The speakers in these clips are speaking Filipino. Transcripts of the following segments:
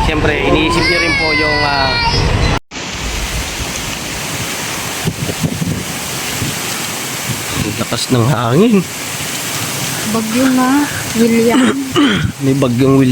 Siyempre, iniisip niyo rin po yung lakas ng hangin. Bagyo na, William. May bagyong William.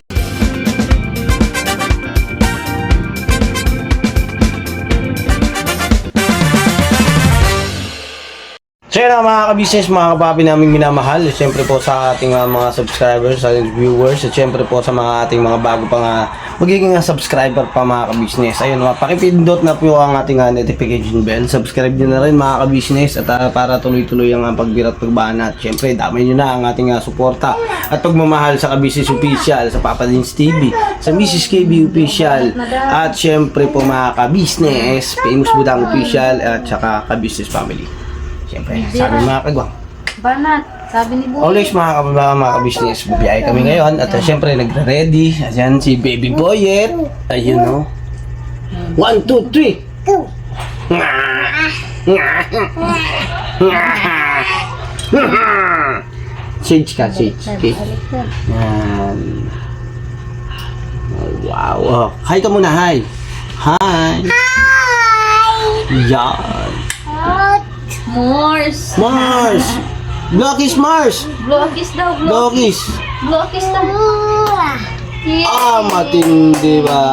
So yun mga ka-business, mga kapapi namin minamahal. Siyempre po sa ating mga subscribers, sa viewers, at siyempre po sa mga ating mga bago pa magiging subscriber pa mga ka-business. Ayun, pakipindot na po ang ating notification bell. Subscribe nyo na rin mga ka-business at para tuloy-tuloy ang pagbirat pagbana. At siyempre, damay nyo na ang ating suporta at pagmamahal sa ka-business official, sa Papa Dins TV, sa Mrs. KB official, at siyempre po mga ka-business, Famous Budang official, at saka ka-business family. Siyempre, sabi mga kagwang. Banat, sabi ni Boy. Always mga ka-business, bubiyahe kami ngayon. At siyempre, nagre-ready. Ayan si Baby Boyet. Ayun o. 1, 2, 3. Sage ka, sage. Okay. Yan. Wow. Oh, hi ka muna, hi. Hi. Yan. Mars. Blockies Mars. Blockies daw, Blockies. Blockies daw. Matindi ba?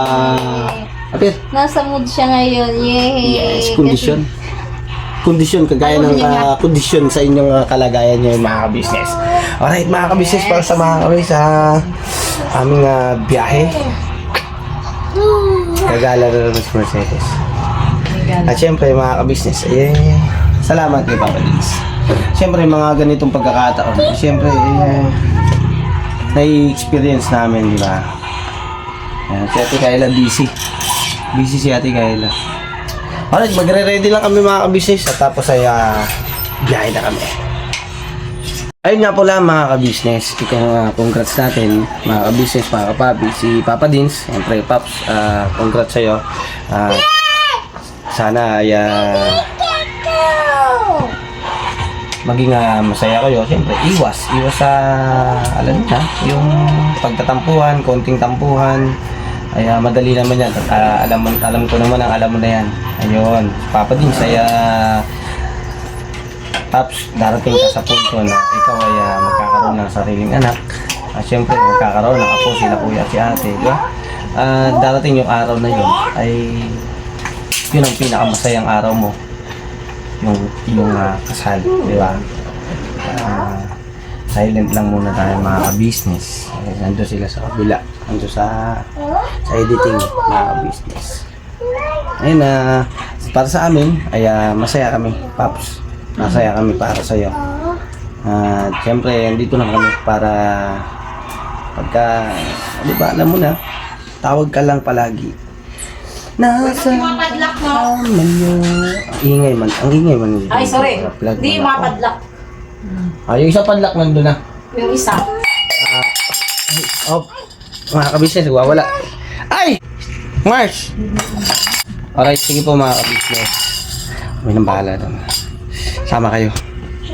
Apir. Nasa mood siya ngayon. Yay. Yes, condition. Kondisyon, kagaya ng kondisyon sa inyong kalagayan nyo mga ka-business. Alright mga ka-business, para sa mga kami sa aming biyahe. Kagala na naman sa Mercedes. At syempre mga ka-business, salamat kay Papa Dins. Syempre mga ganitong pagkakataon, syempre nai-experience namin, di ba? Si Ate Kayla busy si Ate Kayla. Alright, magre-ready lang kami mga ka-business at tapos ay biyahe na kami. Ayun nga po lang mga ka-business, congrats natin mga ka-business, mga kapapi, si Papa Dins. Syempre Paps, congrats sa'yo. Sana ay maging masaya kayo. Siyempre, iwas sa alam na, yung pagtatampuhan, konting tampuhan. Ay madali naman yan. Alam ko naman ang alam mo na yan. Ayun, Papa din saya Paps, darating ka sa punto na ikaw ay magkakaroon ng sariling anak. Siyempre, magkakaroon ng apo, sila kuya at si ate, di ba? Darating yung araw na yun ay yun ang pinakamasayang araw mo, yung kasal, di ba? Silent lang muna tayo mga ka-business. Nandun sila sa kabila, nandun sa editing mga ka-business. Ayun, para sa amin ay masaya kami, Paps. Masaya kami para sa'yo. Siyempre, andito lang kami para pagka, di ba, alam mo na, tawag ka lang palagi. Nasa man nyo. Ang ingay man. Ay, sorry. Hindi mapadlock. Yung isa padlock nandun na. Yung isa. Mga ka-business, nagwawala. Ay! Mars! Alright, sige po mga ka-business. May nang bahala doon. Sama kayo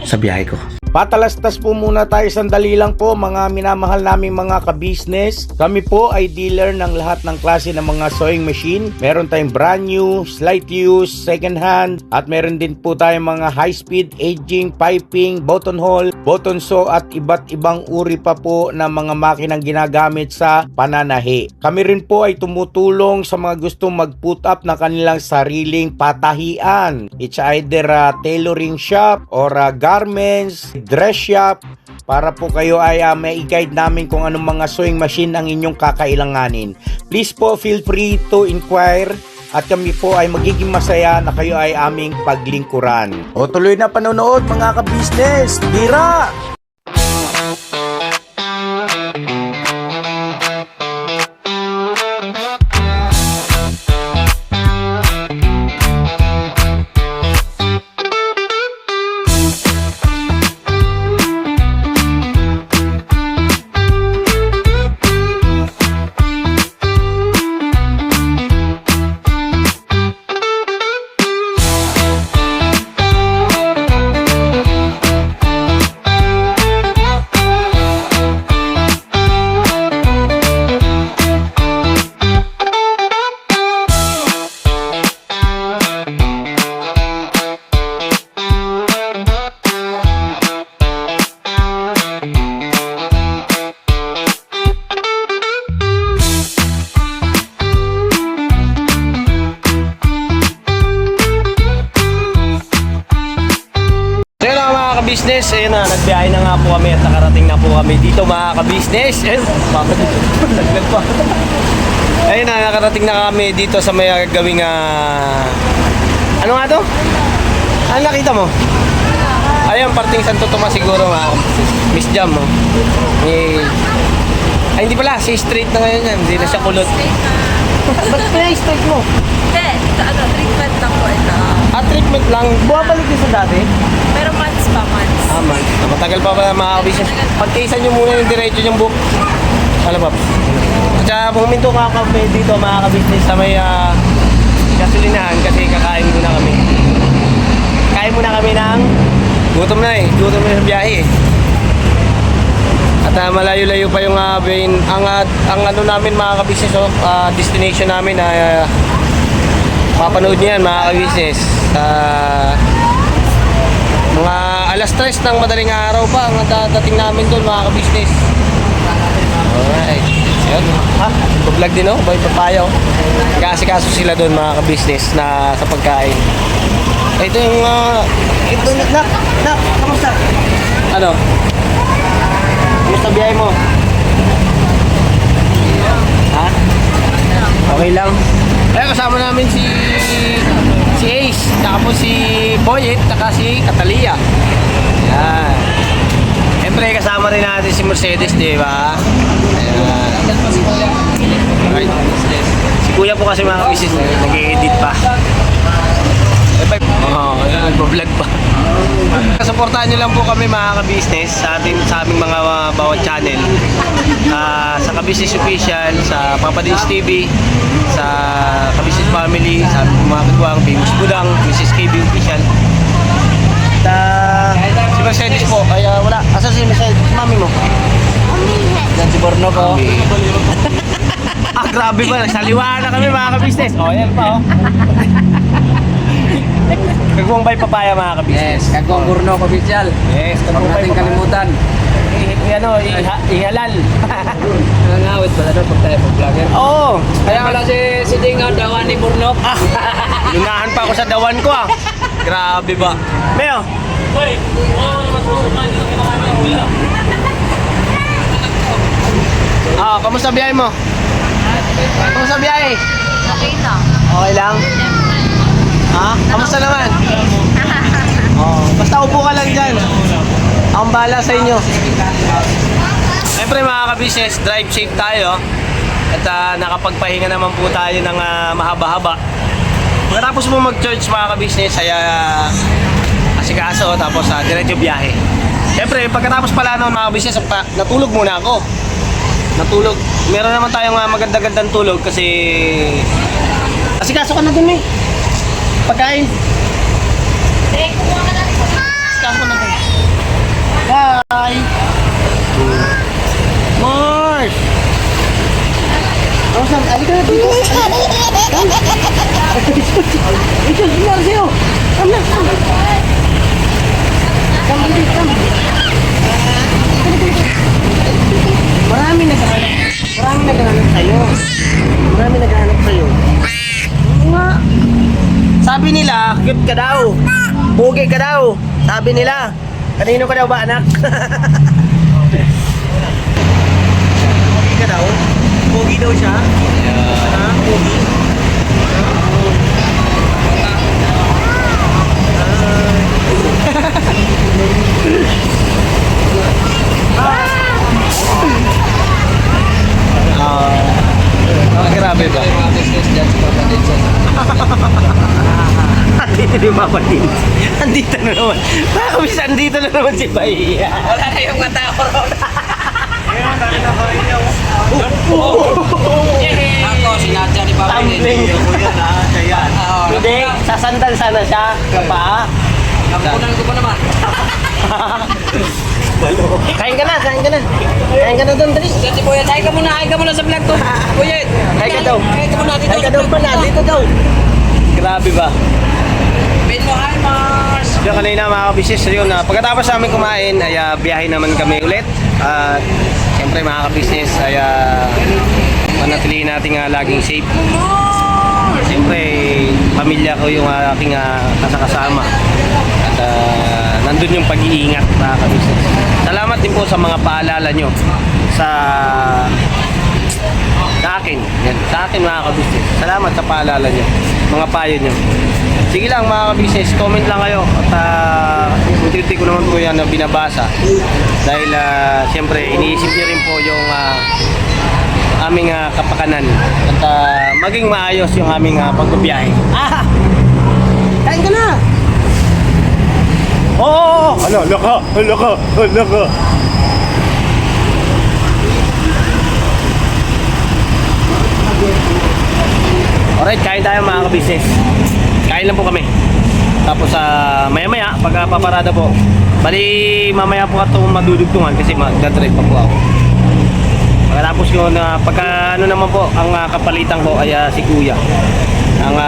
sa biyahe ko. Patalastas po muna tayo sandali lang po mga minamahal naming mga ka-business. Kami po ay dealer ng lahat ng klase ng mga sewing machine. Meron tayong brand new, slight use, second hand, at meron din po tayong mga high speed, aging, piping, button hole, button sew at iba't ibang uri pa po ng mga makinang ginagamit sa pananahi. Kami rin po ay tumutulong sa mga gustong mag-put up ng kanilang sariling patahian. It's either a tailoring shop or a garments, dress shop, para po kayo ay may i-guide namin kung anong mga sewing machine ang inyong kakailanganin. Please po feel free to inquire at kami po ay magiging masaya na kayo ay aming paglingkuran. O tuloy na panonood mga ka-business! Tira! ka-business, ayun na, nagbiyahe na nga po kami at nakarating na po kami dito mga ka-business. Ayun, naglag pa. Ayun na, nakarating na kami dito sa may gawing ano nga to? Ano nakita mo? Ayun, parting Santo Tomas siguro mga Miss Jam. Oh. Ay, hindi pala, si street na ngayon yan. Hindi na siya kulot. Ba't kaya straight mo? Hindi, treatment lang po ito. Treatment lang. Buwabalik din sa dati? Pero months pa, months. Man. Matagal pa ba mga kabisnes? Pagtiisan nyo muna yung diretso yung book. Alam mo? At saka huminto ka kape dito mga kabisnes sa may gasolinahan kasi kakain muna kami. Kain muna kami ng gutom na eh. Gutom na sa biyahe eh. At malayo-layo pa yung ang ano namin mga kabisnes destination namin na papanood niyo yan mga kabisnes. Mga alas 3 ng madaling araw pa ang dating namin doon mga kabisnes. Alright. Yun. Vlog din oh. Boy papayo. Kasi-kaso sila doon mga kabisnes na sa pagkain. Ito yung ito nak, kamusta? Ano? Kamusta biyahe mo? Ha? Okay lang. Ay, kasama namin si Ace, saka po si Boyet, saka si Catalia. Yan. Siyempre, kasama rin natin si Mercedes, di ba? Ayan. Right. Si Kuya po kasi mga kabisnes, nag-i-edit pa. Nag-vlog pa. Suportahan nyo lang po kami mga ka-business sa aming mga bawat channel. Sa Ka-Business Official, sa Papa Dins TV, sa Ka-Business Family, sa aming mga katuwang, Famous Budang, Mrs. KB Official. Si Mercedes po, kaya wala. Asa si Mercedes? Mami mo? Yan si Borno po. Grabe ba? Saliwaan na kami mga ka-business. Yan pa Kagwang bay papaya mga kabisnes. Yes, kagwang burno official. Yes, Huwag natin kalimutan. Ihalal. Nangawit pala doon pag tayo pag-vlogger. Oo. Kaya wala si Dingaw dawan ni Burno. Lunahan pa ako sa dawan ko Grabe ba? Meo. Kamusta biyahe mo? Kamusta biyahe? Okay lang. Okay lang? Kamusta naman? Basta upo ka lang dyan. Akong bahala sa inyo. Siyempre mga ka-business, drive safe tayo. At nakapagpahinga naman po tayo ng mahaba-haba. Pagkatapos mo mag-church mga ka-business, ay asikaso tapos diretso biyahe. Siyempre, pagkatapos pala ng mga ka-business, natulog muna ako. Natulog. Meron naman tayong maganda-gandang tulog kasi asikaso ka na dun pagkain. Asikaso ka na dun. Bye! Mars! Rosan, alika na dito. Ito, sinara sa'yo. Come na. Come dito, come. Marami naghahanap sa'yo. Marami naghahanap sa'yo. Nga. Sabi nila, cute ka daw. Pugi ka daw. Sabi nila. Kanino ka daw ba, anak? Pugi ka daw? Pugi daw siya? Pugi. Grabe ba? Andito yung Mama Din. Andito na naman. Bakit andito na naman si Bahia? Wala na yung mata ko ron. Ayun, dali na pa rin yung... Ako, sinadya ni Papa Tumbling. Hindi, sasandal sana siya. Kapa. Nakunan ko pa naman. Kain ka na, kain ka na. Kain ka na doon, dali. Dati po yan, ay ka muna sa vlog to. Kuya, Kain ka daw. ay ka muna dito. Kain ka daw pala, dito daw. Grabe ba? Pin mo, hi Mars. Yung kanina mga kabisnes, yun pagkatapos namin kumain ay biyahe naman kami ulit. At siyempre mga kabisnes ay manatilihin natin laging safe. Siyempre pamilya ko yung aking kasama. At nandun yung pag-iingat mga kabisnes. Salamat din po sa mga paalala nyo sa akin. Yan, sa akin mga kabisnes. Salamat sa paalala nyo, mga payo nyo. Sige lang mga kabisnes, comment lang kayo at unti-unti ko naman po yan na binabasa dahil siyempre iniisip nyo rin po yung aming kapakanan at maging maayos yung aming pagbabiyahe. Kain ka na! Oo! Hala ka! Alright, kain tayo mga kabisnes. Kain lang po kami. Tapos maya-maya, pag paparada po, bali mamaya po itong madudugtungan kasi magdadrive pa po ako. Pagkatapos ko na, pagka ano naman po, ang kapalitan ko ay si Kuya. Ang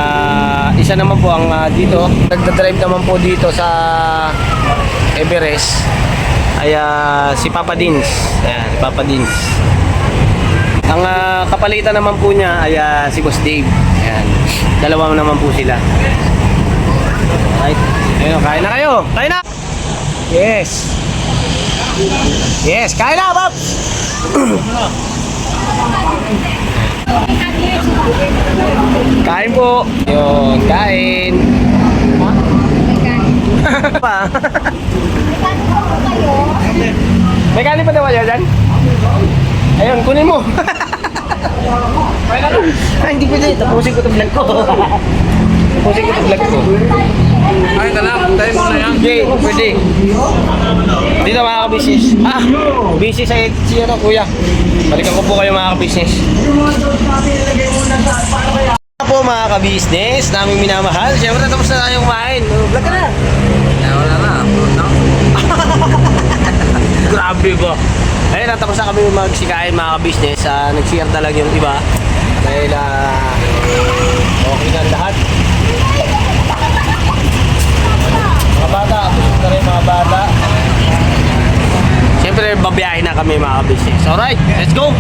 isa naman po ang dito, nagdadrive naman po dito sa Everest ay si Papa Dins. Ayan, si Papa Dins. Ang kapalitan naman po niya ay si Boss Dave. Ayan. Dalawa naman po sila. Alright. Ayun, kain na kayo. Kain na! Yes. Yes, kain na, Bob! Kain po. Yun, kain. Pa. May kanin pa daw kayo dyan? Ayun, kunin mo. Ay, hindi pwede. Tapusin ko itong vlog ko. Tapusin ko itong vlog ko. Ay, tayo mo na yan. Okay, pwede. Dito mga kabisnes. Busy sa si ano, Kuya. Balikan ko po kayo mga kabisnes. Po mga kabisnes, naming minamahal. Siyempre, tapos na tayo kumain. Vlog ka na. Wala na. Grabe ba? Ayun, natapos na kami magsikain mga kabisnes. Nag-share talaga yung iba. Dahil okay na lahat. Mga bata, busog na rin mga bata. Siyempre, babiyahin na kami mga kabisnes. Alright, let's go!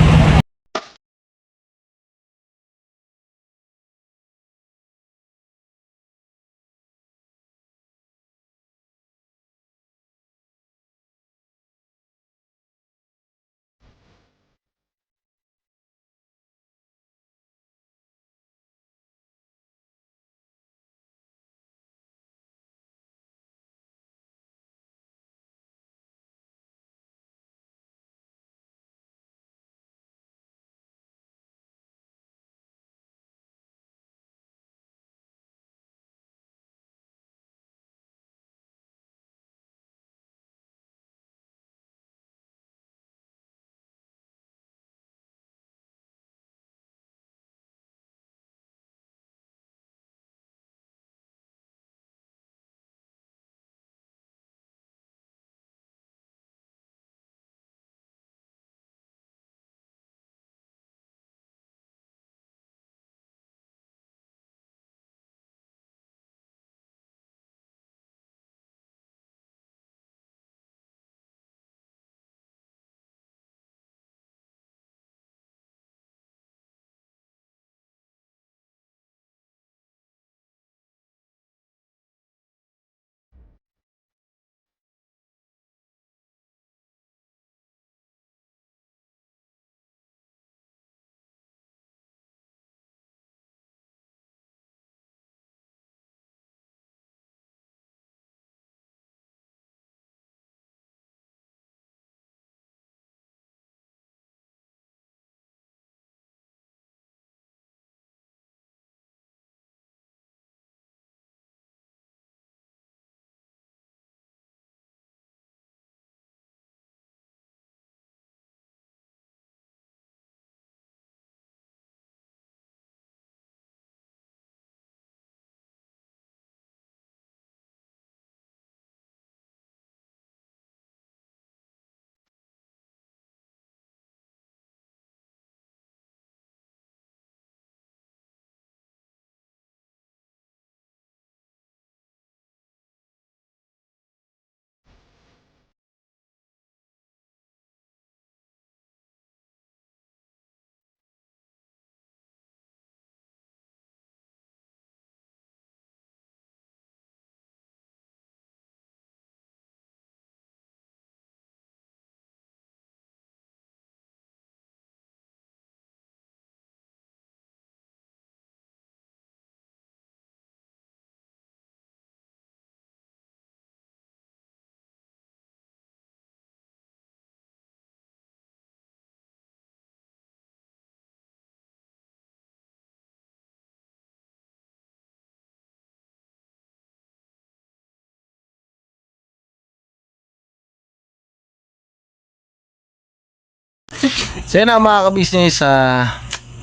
So yun na mga ka-business,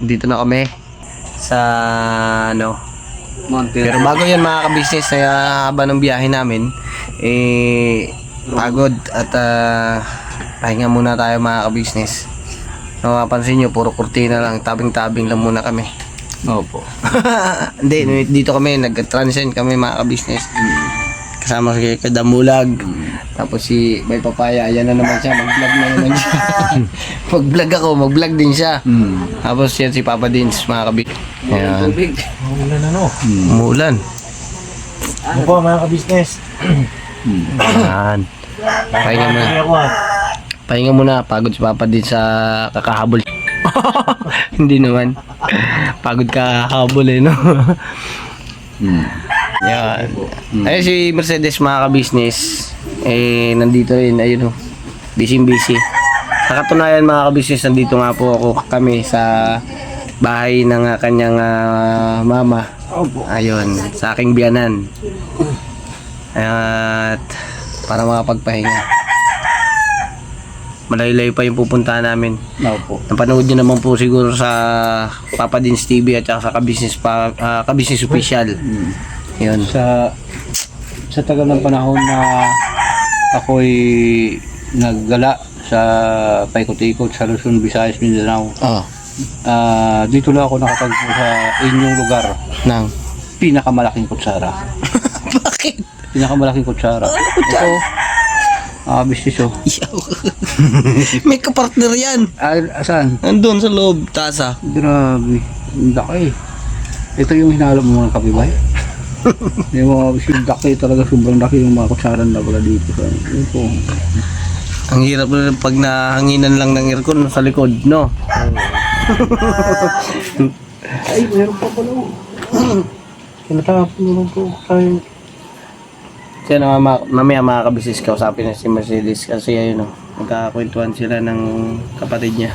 dito na kami sa ano. Pero bago yan mga ka-business, haba ng biyahe namin, pagod at pahinga muna tayo mga ka-business. Mapapansin nyo, puro kurtina lang, tabing-tabing lang muna kami. Opo. Hindi, dito kami, nag-transcend kami mga ka-business. Kasama si Kadamulag. Tapos si Bay Papaya, ayan na naman siya, mag-vlog na naman siya. Mag-vlog ako, mag-vlog din siya. Tapos yan si Papa Dins, mga ka-business. Ayan. Umulan ano? Umulan. Ano po mga ka-business? Ayan. Pahinga muna. Pahinga muna, pagod si Papa din sa kakahabol. Hindi naman. Pagod kakahabol no? Yan. Ayun si Mercedes mga ka-business. Nandito rin, ayun o. Busy. Sa katunayan mga ka-business, nandito nga po kami sa bahay ng kanyang mama. Ayun, sa aking biyanan. At para makapagpahinga. Malaylay pa yung pupuntahan namin. Opo. Napanood nyo naman po siguro sa Papa Dins TV at saka sa Ka-Business Official. Yun. Sa tagal ng panahon na ako'y naggala sa paikot-ikot sa Luzon, Visayas, Mindanao. Oh, Dito lang ako nakatagpo sa inyong lugar. nang. Pinakamalaking kutsara. Bakit? Pinakamalaking kutsara. Ito, business oh. May kapartner yan. Saan? Nandun sa loob, tasa. Grabe. Ang laki. Ito yung hinalo mo mga kapibay. Yung mga business laki talaga, sobrang laki yung mga kutsara na pala dito. Ito. Ang hirap na pag nahanginan lang ng aircon sa likod, no? Ay, meron pa pala. Kinatapon naman po tayo. Kaya mamaya mga ka-business, kausapin na si Mercedes kasi ayun o, magkakakwentuhan sila ng kapatid niya.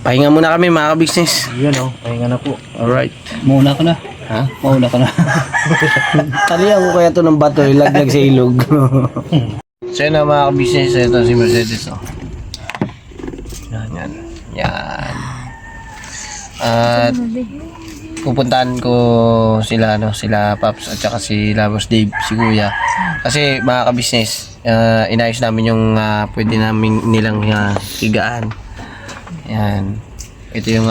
Pahinga muna kami mga ka-business. Yan oh, pahinga na po. Alright. Mauna ka na. Ha? Mauna ka na. Talihan ko kaya to ng bato, ilaglag sa ilog. So yun na mga ka-business, ito si Mercedes o. Yan. At pupuntahan ko sila sila Paps at saka si Labos Dave, si Kuya. Kasi mga ka-business, inayos namin yung pwede namin nilang higaan. Yan. Ito yung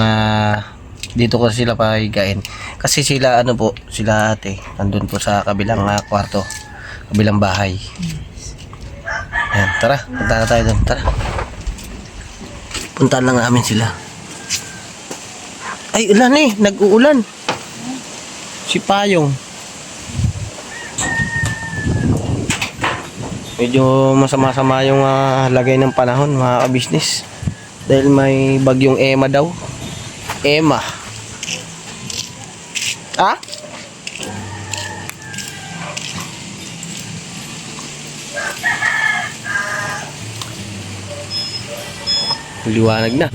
dito ko sila pahigain. Kasi sila sila ate, nandun po sa kabilang kwarto, kabilang bahay. Yan, tara, punta na tayo doon, tara. Puntahan lang namin sila. Ay, ulan nag-uulan. Si Payong. Medyo masama-sama yung lagay ng panahon mga ka-business. Dahil may bagyong Emma daw. Emma. Ah? Liwanag na.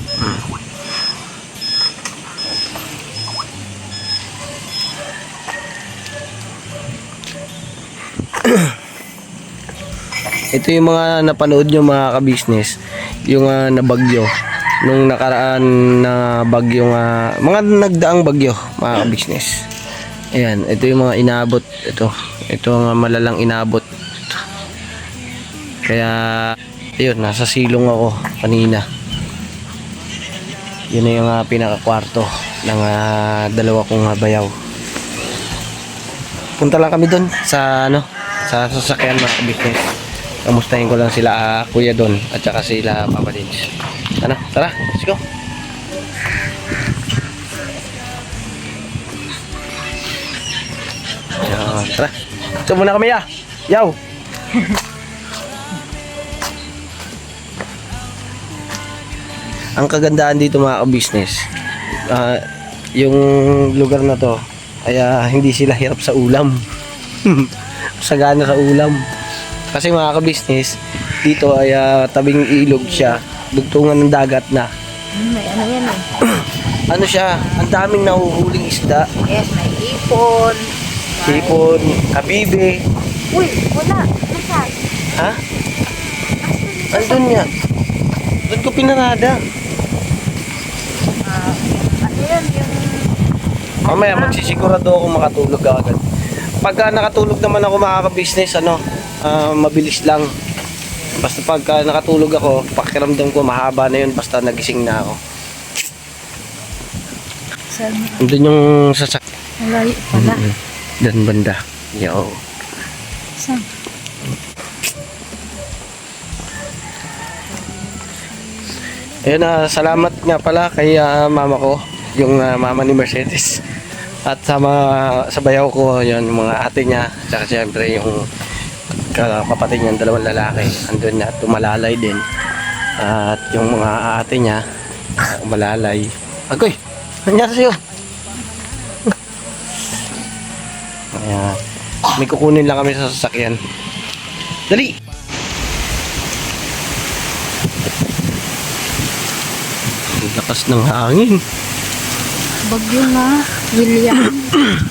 Ito yung mga napanood nyo mga ka-business, yung nabagyo nung nakaraan na bagyong mga nagdaang bagyo mga ka-business. Ayan, ito yung mga inabot. Ito ang malalang inabot. Kaya ayun, nasa silong ako kanina. Yun na yung pinakakwarto ng dalawa kong bayaw. Punta lang kami doon sa sa sasakyan mga ka-business. Kamustahin ko lang sila kuya doon at saka sila Papa Dins. Tara, let's go. Tara. So muna kami Yaw. Ang kagandahan dito mga ka-business, yung lugar na to ay hindi sila hirap sa ulam. Sagana sa ulam. Kasi mga ka-business, dito ay tabing ilog siya, dugtungan ng dagat na. May ano yan Ano siya, ang daming nahuhuling isda. Yes, may ipon. Hipon, kabibe. Uy, wala. Nasaan? Ha? Andun nga. Doon ko pinarada. Ano yan, yung... Mamaya magsisigurado ako makatulog agad. Pagka nakatulog naman ako mga ka-business, mabilis lang. Basta pagka nakatulog ako, pakiramdam ko mahaba na yun basta nagising na ako. Saan? Andun yung sasak. Malayo pala. Dan banda. Yo. Saan? Ayun, salamat nga pala kay mama ko, yung mama ni Mercedes. At sa mga sa bayaw ko, yun, yung mga ate niya, tsaka siyempre yung kapatid niya, dalawang lalaki, andun na, tumalalay din. At yung mga ate niya, malalay. Agoy, nangyari sa'yo? Ayan. May kukunin lang kami sa sasakyan. Dali! Ang lakas ng hangin. Bagyo na, William.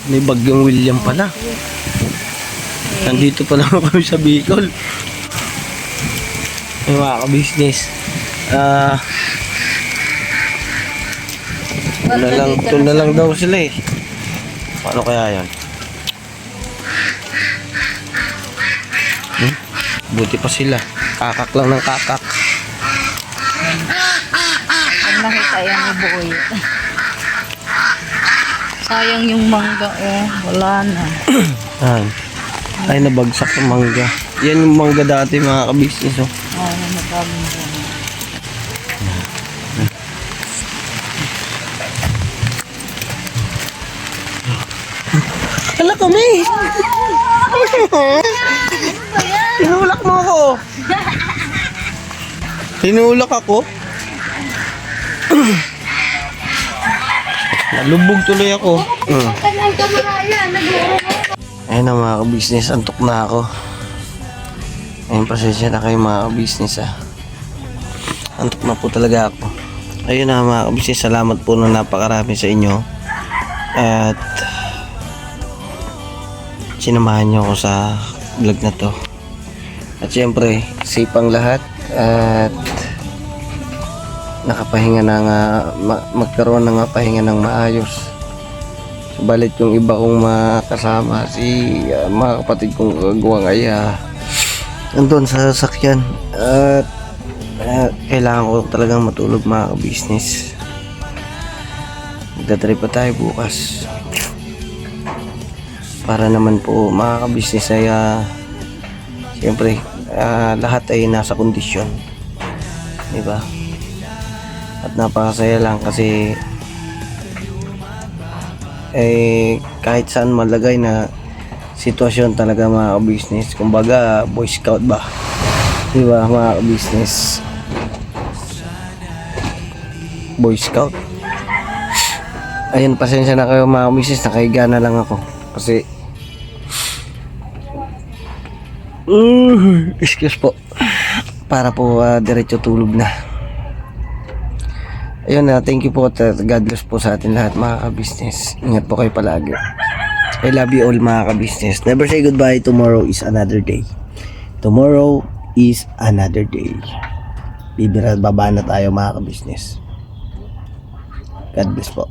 May bagyong William pala. Nandito pa naman kami sa Bicol. Ay mga ka-business. Ito na lang daw sila eh. Paano kaya yan? Buti pa sila. Kakak lang ng kakak. Pag nakita yan ni Boy. Sayang yung mangga, oh. Wala na. Ay, nabagsak yung mangga. Yan yung mangga dati mga ka-business. Oh. Oo, maraming dyan. Hala kami! Tinulak mo ako! Tinulak ako? Nalubog tuloy ako. Ayun na mga ka-business, antok na ako. Ayun, pasensya na kayo mga ka-business Antok na po talaga ako. Ayun na mga ka-business, salamat po na napakarami sa inyo. At sinamahan niyo ako sa vlog na to. At syempre, safe ang lahat. At nakapahinga na nga, magkaroon na nga pahinga ng maayos. Subalit yung iba kong makasama, mga kapatid kong kagawang ay nandun sa sasakyan. At kailangan ko talagang matulog mga ka-business. Magdadrive pa tayo bukas. Para naman po mga ka-business ay siyempre lahat ay nasa kondisyon, diba? At napakasaya lang kasi kahit saan malagay na sitwasyon talaga mga ka-business, kumbaga Boy Scout ba, diba mga ka-business? Boy Scout. Ayun, pasensya na kayo mga ka-business, nakahiga na lang ako kasi excuse po, para po diretso tulog na. Ayun thank you po at God bless po sa atin lahat mga ka-business. Ingat po kayo palagi. I love you all mga ka-business. Never say goodbye. Tomorrow is another day. Tomorrow is another day. Bibira baba na tayo mga ka-business. God bless po.